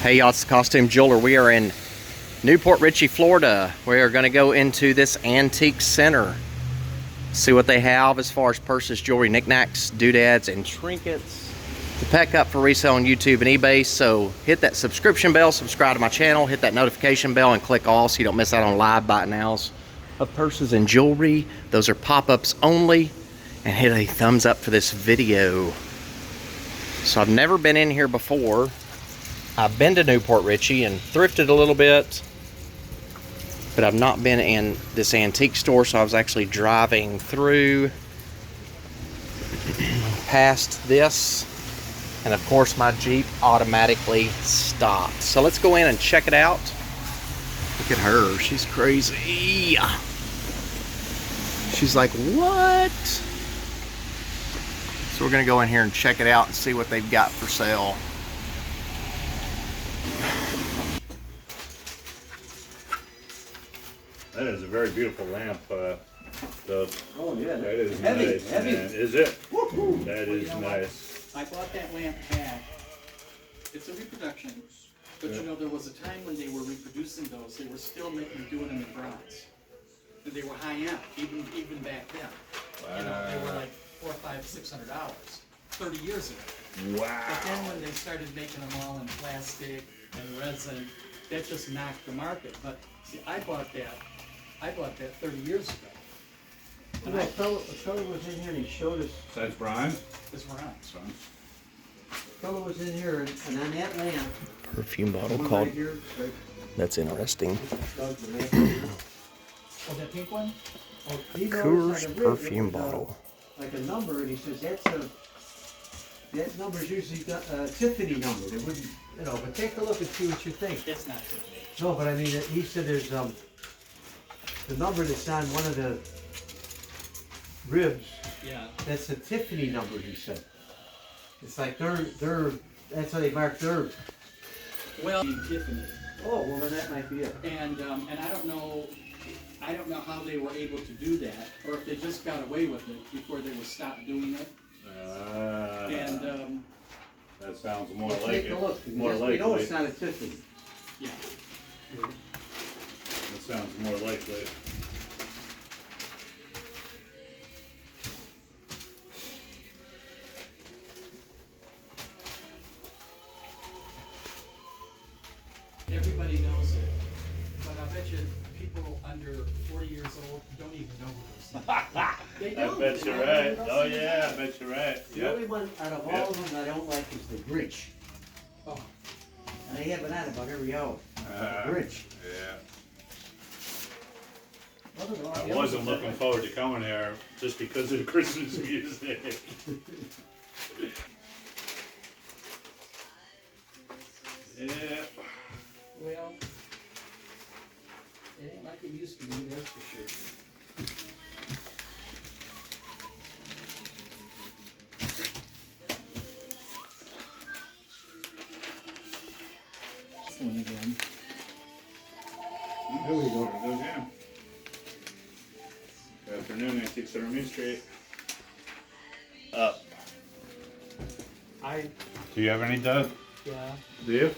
Hey y'all, it's the Costume Jeweler. We are in Port Richey, Florida. We are going to go into this antique center, see what they have as far as purses, jewelry, knickknacks, doodads, and trinkets to pack up for resale on YouTube and eBay. So hit that subscription bell, subscribe to my channel, hit that notification bell, and click all so you don't miss out on live buy nows of purses and jewelry. Those are pop-ups only. And hit a thumbs up for this video. So I've never been in here before. I've been to Port Richey and thrifted a little bit, but I've not been in this antique store, so I was actually driving through past this, and of course my Jeep automatically stopped. So let's go in and check it out. Look at her, she's crazy. She's like, what? So we're gonna go in here and check it out and see what they've got for sale. That is a very beautiful lamp. Oh yeah, that is heavy, nice, heavy. man. Is it? Woo-hoo. That is nice. I bought that lamp back. It's a reproduction, but you know there was a time when they were reproducing those. They were still doing them in bronze, and they were high end, even back then. You know, they were like $400, $500, $600, 30 years ago. Wow. But then when they started making them all in plastic and resin, that just knocked the market. But see, I bought that 30 years ago. You know, a fellow was in here and he showed us. That's Brian. It's bronze. A fellow was in here and on that lamp. Perfume bottle one called, right here, right, that's interesting. the lamp. Oh, that pink one? Oh, he noticed Coors on the rib, perfume it was, bottle. like a number, and he says that number's usually got a Tiffany number. They wouldn't, you know. But take a look and see what you think. It's not Tiffany. No, but I mean, he said there's the number that's on one of the ribs. Yeah. That's a Tiffany number. He said. It's like they're that's how they mark their. Well, Tiffany. Oh, well then that might be it. And I don't know how they were able to do that, or if they just got away with it before they were stopped doing it. And That sounds more Well, like take it. a look. More We likely. know it's not a Tiffany. yeah. That sounds more likely. Everybody knows it, but I bet you people under 40 years old don't even know who those things. They I don't. bet you're right. Oh yeah, I bet you're right. The Yep. only one out of all of them I don't like is the Grinch. Oh, And they have it on about every hour. The Grinch. Yeah. Other than all I the wasn't others, looking forward to coming here just because of the Christmas music. Yeah. well, it ain't like it used to be, that's for sure. This one again. There we go. There it goes, yeah. Good afternoon, Antique Center Main Street. Up. Do you have any, Doug? Yeah, Do you?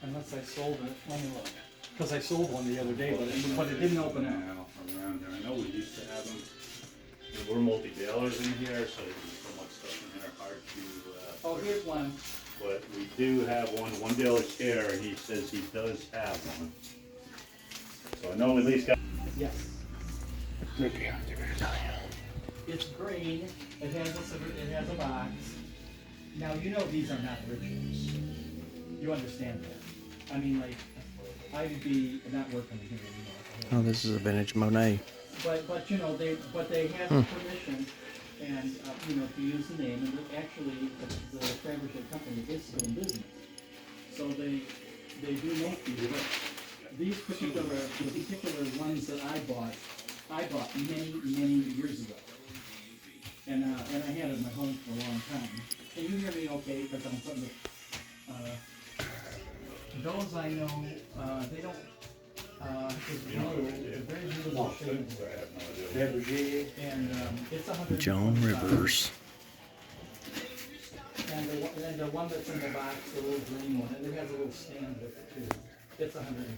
unless I sold it, let me look. Because I sold one the other day, but it didn't open up. Yeah, around here. I know we used to have them. We're multi-dealers in here, so there's so much stuff in there hard to. Oh, here's one. But we do have one dealer's here, and he says he does have one. So I know we at least got. Yes. It's green. It has a box. Now you know these are not originals. You understand that? I mean, like, I'd be not working here anymore. Oh, this is a vintage Monet. But you know they have permission and you know to use the name, and actually the Fabergé company is still in business. So they do make these. But these particular ones that I bought many years ago. And I had it in my home for a long time. Can you hear me okay? Because I'm putting those I know, they don't, it's blue, it's very beautiful shade. And it's 100. Joan Rivers. and the one that's in the box, the little green one, and it has a little stand with it too. It's 120.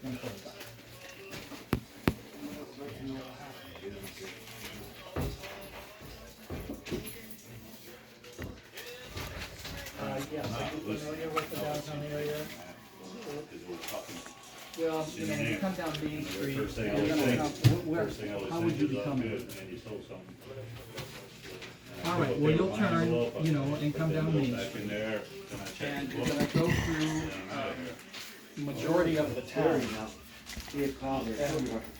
125. Yes, are you familiar with the downtown area? Well, you know, if you come down Main Street, First thing I you're would gonna think- come, where, First thing I would how think would you is, be I'm coming? good, and you sold something. All right, well, you'll turn, you know, and come down Main Back in Street. there, then I check And the you're book, gonna go and through, I'm out of here. majority of the town, Now,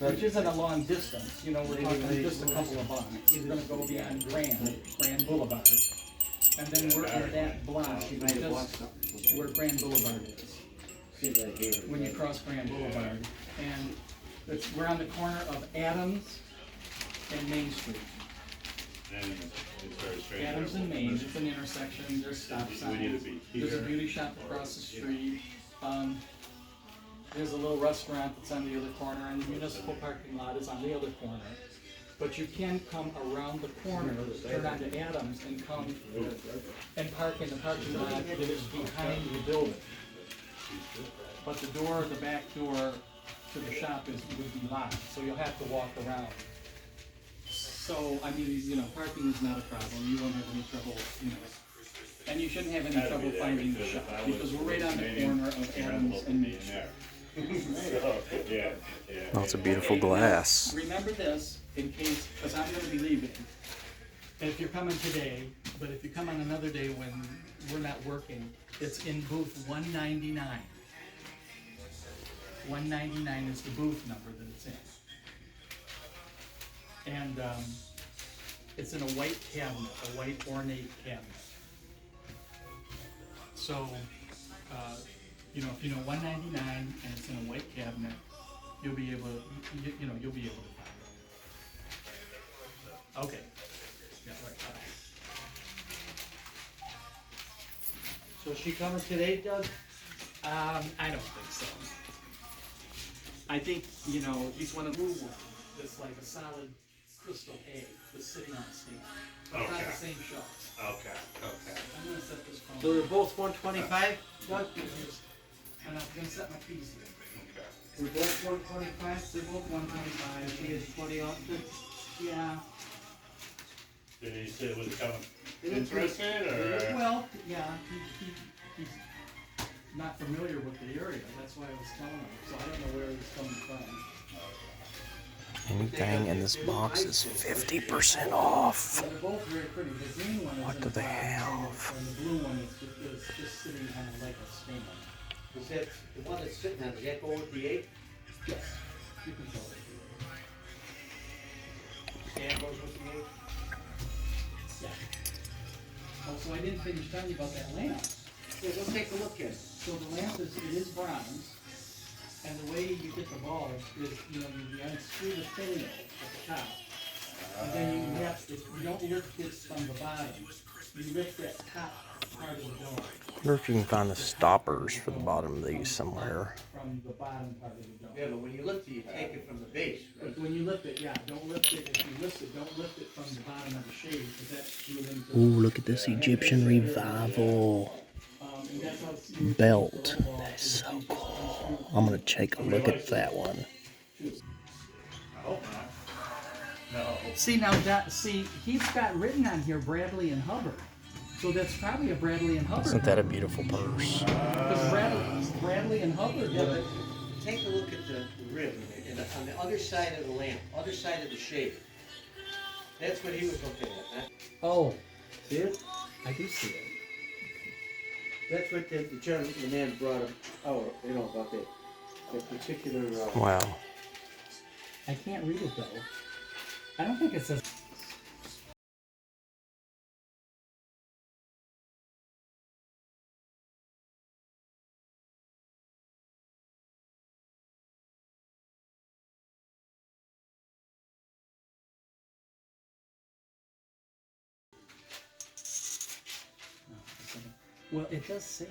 which isn't a long distance, you know, we're talking just a couple of blocks. You're gonna go beyond Grand Boulevard. And then we're in that block, just where Grand Boulevard is, when you cross Grand Boulevard. And we're on the corner of Adams and Main Street. And it's very strange. Adams and Main, it's an intersection, there's stop We need to signs. be There's a here. beauty shop across the street. There's a little restaurant that's on the other corner, and the municipal parking lot is on the other corner. But you can come around the corner, turn onto Adams, and come and park in the parking lot that is behind the building. But the door, the back door to the shop would be locked, so you'll have to walk around. So, I mean, you know, parking is not a problem, you won't have any trouble, you know. And you shouldn't have any Gotta trouble be there, finding the because shop, if I was because we're right on the Canadian, corner of you're Adams supposed to and be Main in Street. there. So, yeah, yeah. Oh, it's a beautiful Okay, now, glass. remember this, in case, because I'm gonna be leaving. If you're coming today, but if you come on another day when we're not working, it's in booth 199. 199 is the booth number that it's in. And, it's in a white cabinet, a white ornate cabinet. So, you know, if you know 199 and it's in a white cabinet, you'll be able to, you know, you'll be able to find it. Okay. Yeah, right. So is she coming today, Doug? I don't think so. I think, you know, he's one of those that's like a solid crystal egg that's sitting on a stand. It's not Okay. the same shelf. Okay, okay. I'm gonna set this phone. So they're both 125, Doug? And I'm gonna set my keys here. Okay. They're both 125? They're both 125. She gets 20 off the... Yeah. Did he say, was he coming interested, or? Well, yeah, he's not familiar with the area. That's why I was telling him. So I don't know where he's coming from. Anything in this box is 50% off. They're both very pretty. The green one is What in do the they box, have? and the blue one is just sitting kind of like a stand. Is that, the one that's sitting on, does that go with the 8? Yes, you can tell it. Stand goes with the 8? Yeah. Oh, so I didn't finish telling you about that lamp. Yeah, go take a look at it. So the lamp is bronze, and the way you get the bulb is, you know, you unscrew the finial at the top, and then you don't lift this from the bottom. You lift that top part of the door. I wonder if you can find the stoppers for the bottom of these somewhere. From the bottom part of the door. Yeah, but when you lift it, you take it from the base, right? But when you lift it, yeah, don't lift it, if you lift it, don't lift it from the bottom of the shade, because that screws into. Ooh, look at this Egyptian revival And that's how it's- belt. That is so cool. I'm gonna take a look at that one. I hope not. No. See now that he's got written on here Bradley and Hubbard, so that's probably a Bradley and Hubbard. Isn't that a beautiful purse? Because Bradley and Hubbard. Yeah, but take a look at the rib on the other side of the lamp, other side of the shade. That's what he was looking at, huh? Oh, See it? I do see it. That's what the gentleman, the man brought up, you know, about that particular, Wow. I can't read it though. I don't think it says. Well, it does say.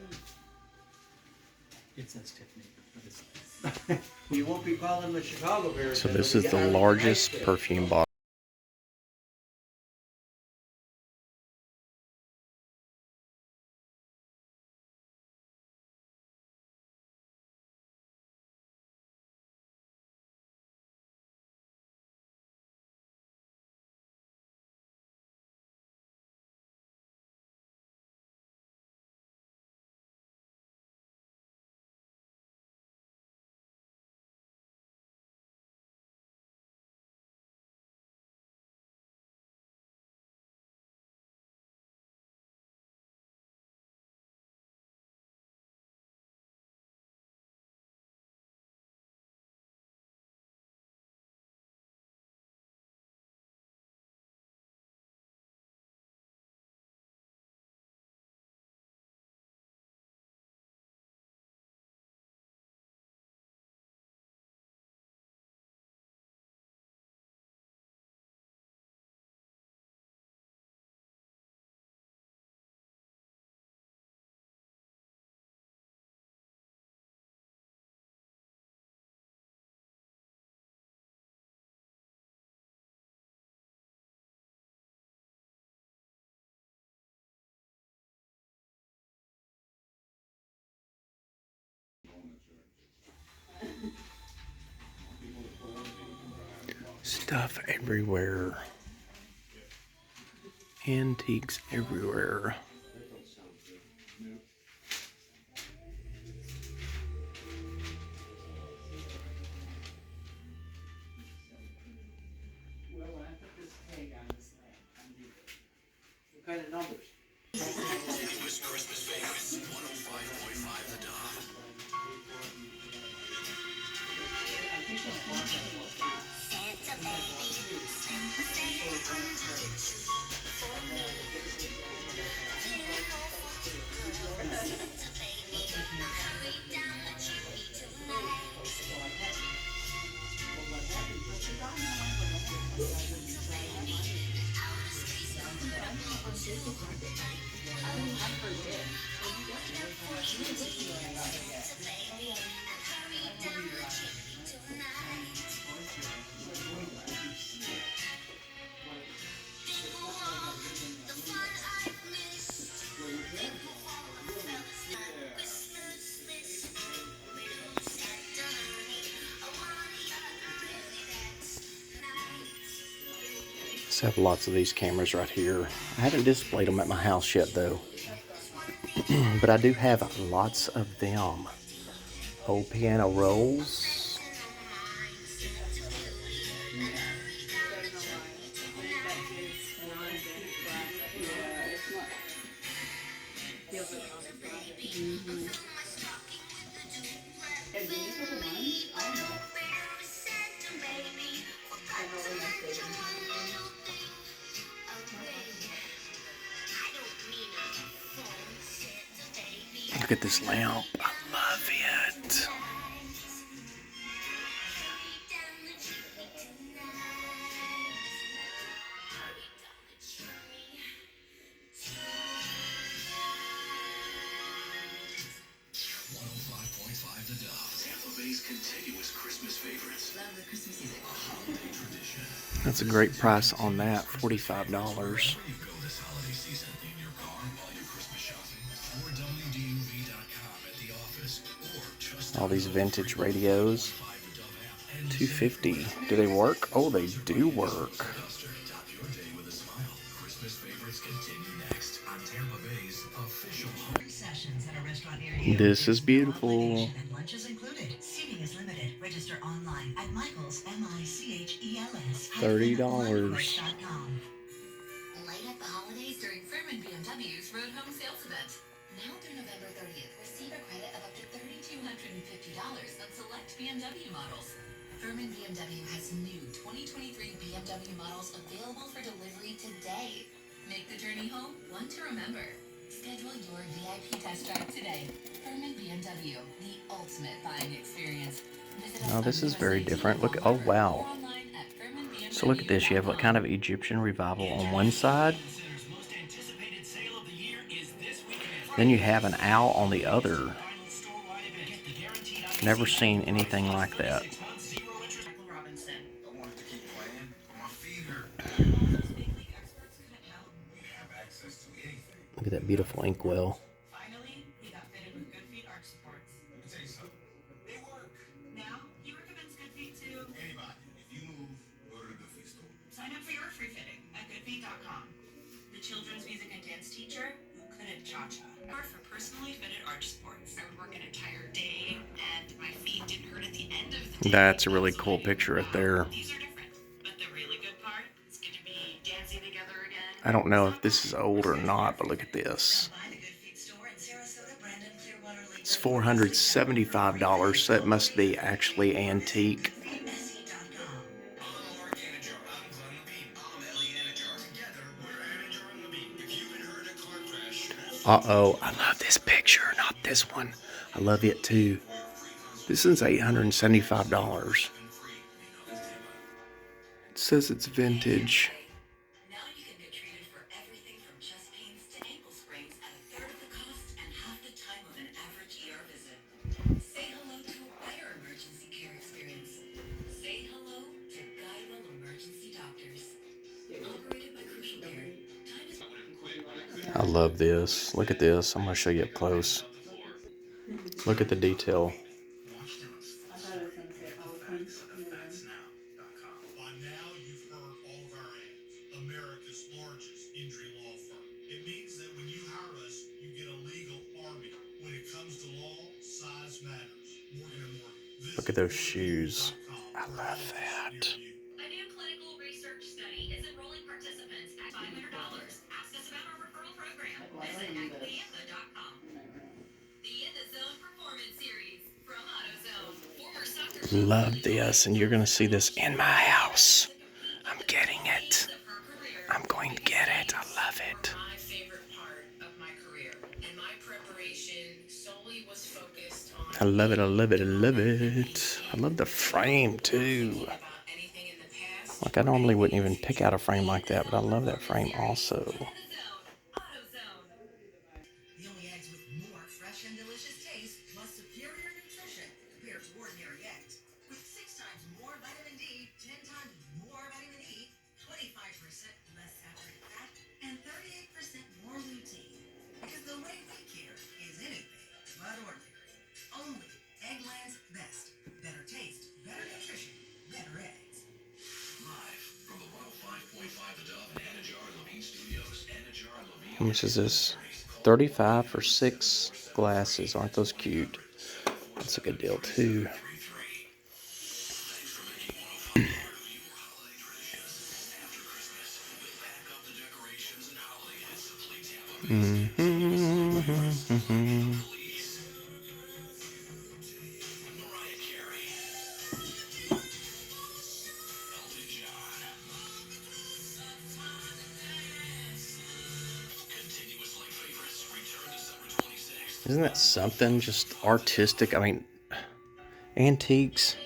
It says Tiffany, but it's. you won't be calling the Chicago Bears. So this is the largest perfume bottle Stuff everywhere. Antiques everywhere. Well, when I put this tag on this lamp, on the, What kind of numbers? I think this one that was Santa baby, Just have lots of these cameras right here. I haven't displayed them at my house yet though. But I do have lots of them. Old piano rolls. Look at this lamp. I love it. That's a great price on that, $45. All these vintage radios, $250. Do they work? Oh, they do work. This is beautiful. $30. Light up the holidays during Furman BMW's Road Home Sales Event. Now through November 30th, receive a credit of up to $3,250 on select BMW models. Furman BMW has new 2023 BMW models available for delivery today. Make the journey home one to remember. Schedule your VIP test drive today. Furman BMW, the ultimate buying experience. Oh, this is very different. Look, oh wow. So look at this, you have a kind of Egyptian revival on one side. Then you have an owl on the other. Never seen anything like that. Look at that beautiful inkwell. Finally, he got fitted with Good Feet arch supports. Let me tell you something. They work. Now, he recommends Good Feet to anybody. If you move, go to the Good Feet store. Sign up for your free fitting at goodfeet.com. The children's music and dance teacher who couldn't cha-cha. Or for personally fitted arch supports. I would work an entire day and my feet didn't hurt at the end of the day. That's a really cool picture right there. These are different, but the really good part is going to be dancing together again. I don't know if this is old or not, but look at this. It's $475, so it must be actually antique. Uh-oh, I love this picture, not this one. I love it too. This is $875. It says it's vintage. Now you can get treated for everything from chest pains to ankle sprains at a third of the cost and half the time of an average ER visit. Say hello to a better emergency care experience. Say hello to Guidewell Emergency Doctors. Operated by Crucial Care. Time is... I love this. Look at this. I'm going to show you up close. Look at the detail. Look at those shoes. I love that. A new clinical research study is enrolling participants at $500. Ask us about our referral program. Visit acmeampa.com. The In the Zone Performance Series from AutoZone. Former soccer Love this, and you're gonna see this in my house. I'm getting it. I'm going to get it. I love it. My favorite part of my career, and my preparation solely was focused on. I love it. I love it. I love it. I love the frame too. About anything in the past. Like I normally wouldn't even pick out a frame like that, but I love that frame also. In the Zone. AutoZone. The only eggs with more fresh and delicious taste, plus superior nutrition compared to ordinary eggs. With 6 times more vitamin D, 10 times more vitamin E, 25% less saturated fat, and 38% more lutein. Because the way we care is anything but ordinary. Only Eggland's best. Better taste, better nutrition, better eggs. Live from the 105.5 The Dove and Anna Jar Levine Studios. Anna Jar Levine. How much is this? 35 for 6 glasses. Aren't those cute? That's a good deal too. Isn't that something? Just artistic. I mean, antiques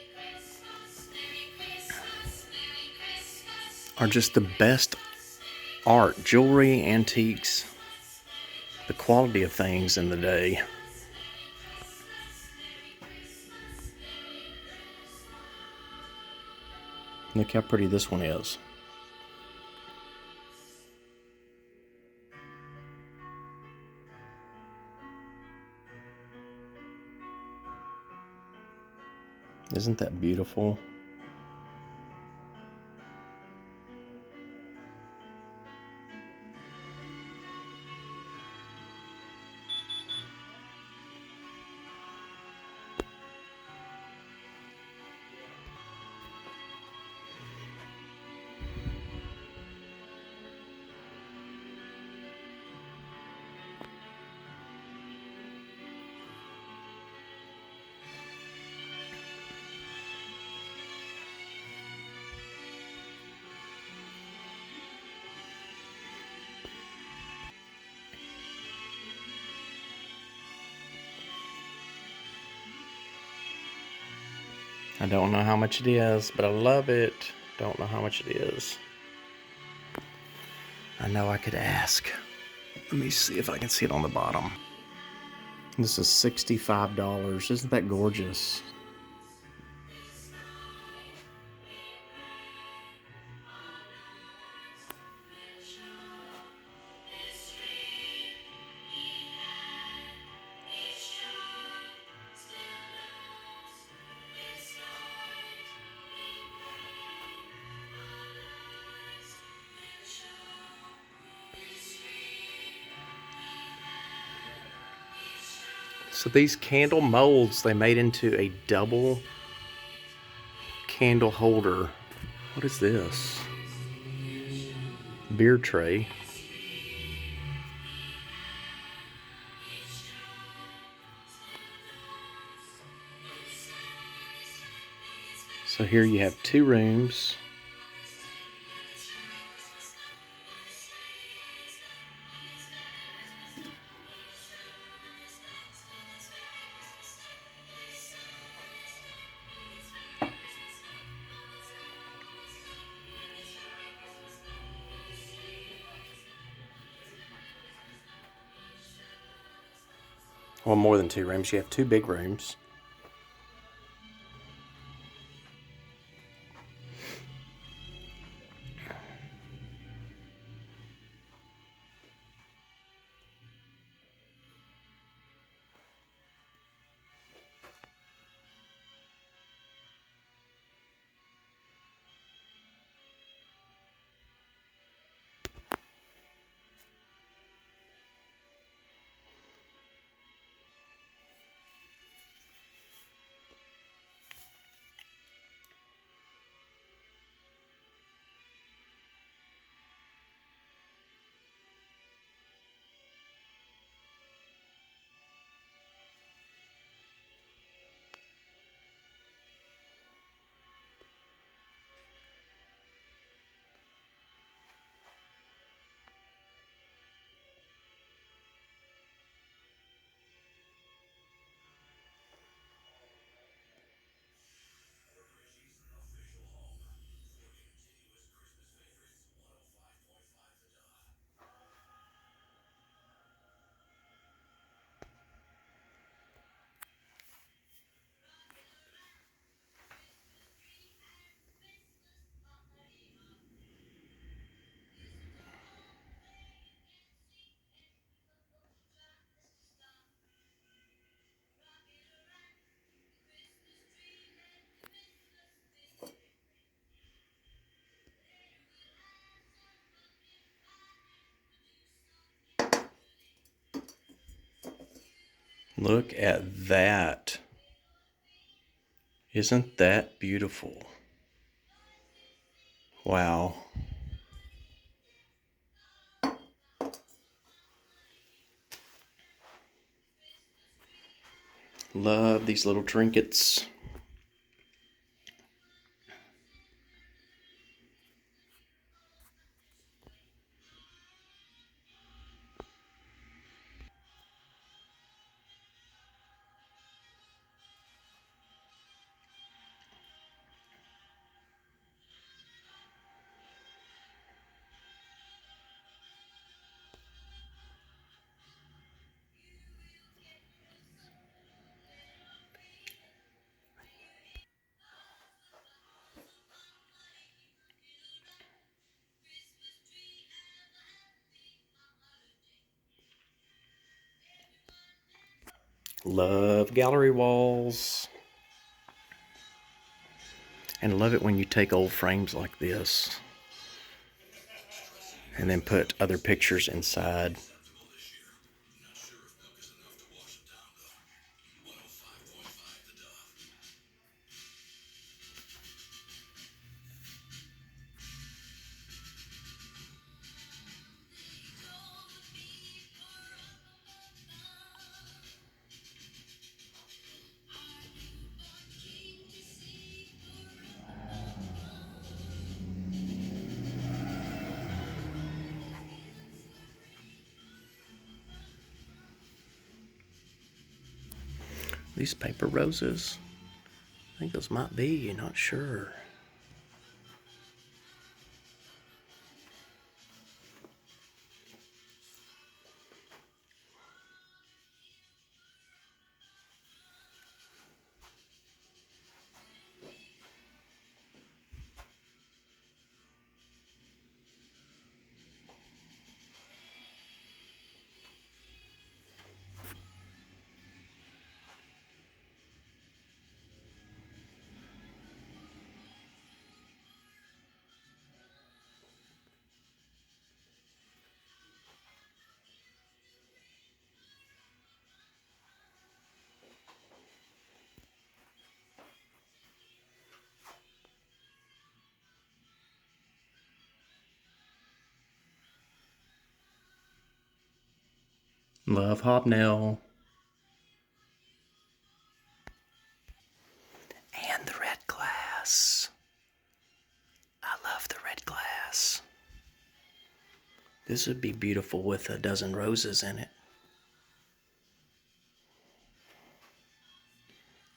are just the best art. Jewelry, antiques, the quality of things in the day. Look how pretty this one is. Isn't that beautiful? I don't know how much it is, but I love it. Don't know how much it is. I know I could ask. Let me see if I can see it on the bottom. This is $65. Isn't that gorgeous? So these candle molds they made into a double candle holder. What is this? Beer tray. So here you have 2 rooms. Well, more than 2 rooms. You have 2 big rooms. Look at that. Isn't that beautiful? Wow. Love these little trinkets. Love gallery walls. And love it when you take old frames like this and then put other pictures inside. These paper roses, I think those might be, you're not sure. Love hobnail. And the red glass. I love the red glass. This would be beautiful with a dozen roses in it.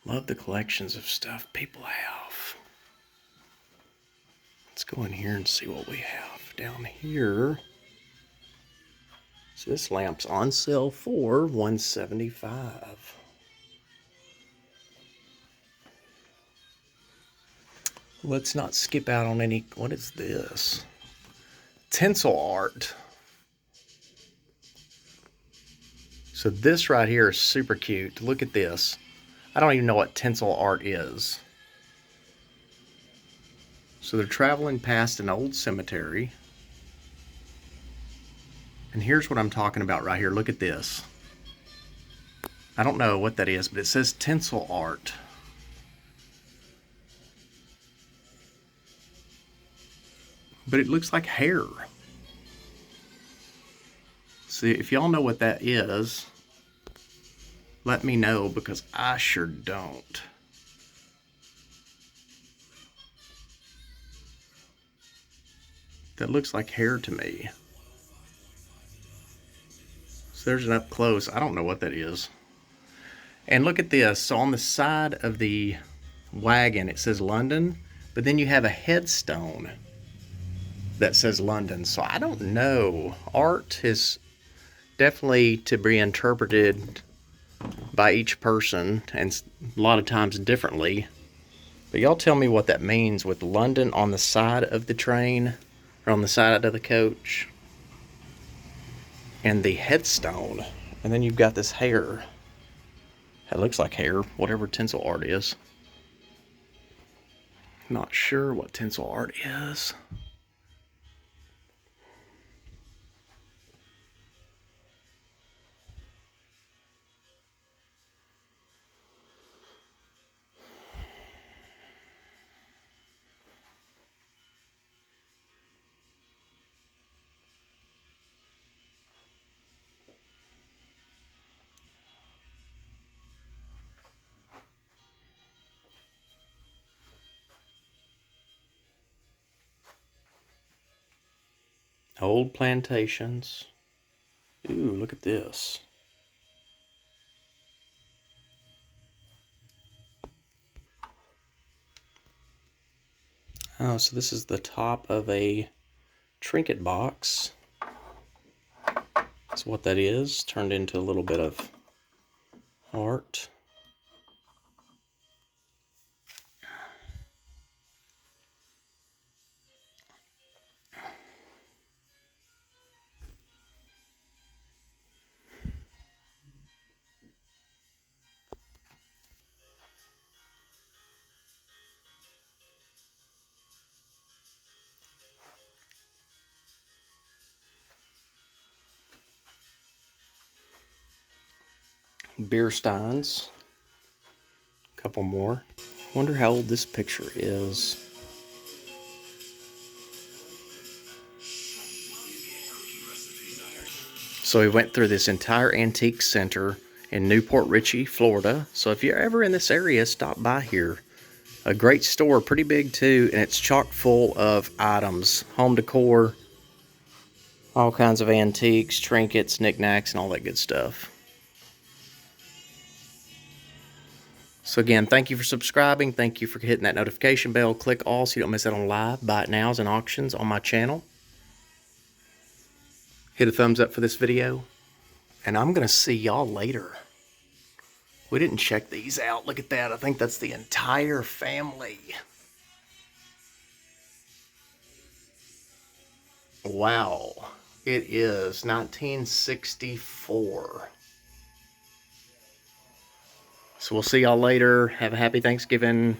Love the collections of stuff people have. Let's go in here and see what we have down here. So this lamp's on sale for $175. Let's not skip out on any. What is this? Tinsel art. So this right here is super cute. Look at this. I don't even know what tinsel art is. So they're traveling past an old cemetery. And here's what I'm talking about right here. Look at this. I don't know what that is, but it says tinsel art. But it looks like hair. See, if y'all know what that is, let me know, because I sure don't. That looks like hair to me. So there's an up close. I don't know what that is. And look at this. So on the side of the wagon, it says London, but then you have a headstone that says London. So I don't know. Art is definitely to be interpreted by each person, and a lot of times differently. But y'all tell me what that means with London on the side of the train, or on the side of the coach, and the headstone. And then you've got this hair. It looks like hair, whatever tinsel art is. Not sure what tinsel art is. Old plantations. Ooh, look at this. Oh, so this is the top of a trinket box. That's what that is. Turned into a little bit of art. Beer steins. A couple more. Wonder how old this picture is. So we went through this entire antique center in Port Richey, Florida. So if you're ever in this area, stop by here. A great store, pretty big too, and it's chock full of items. Home decor, all kinds of antiques, trinkets, knickknacks, and all that good stuff. So again, thank you for subscribing. Thank you for hitting that notification bell. Click all so you don't miss out on live, buy it nows, and auctions on my channel. Hit a thumbs up for this video. And I'm going to see y'all later. We didn't check these out. Look at that. I think that's the entire family. Wow. It is 1964. So we'll see y'all later. Have a happy Thanksgiving.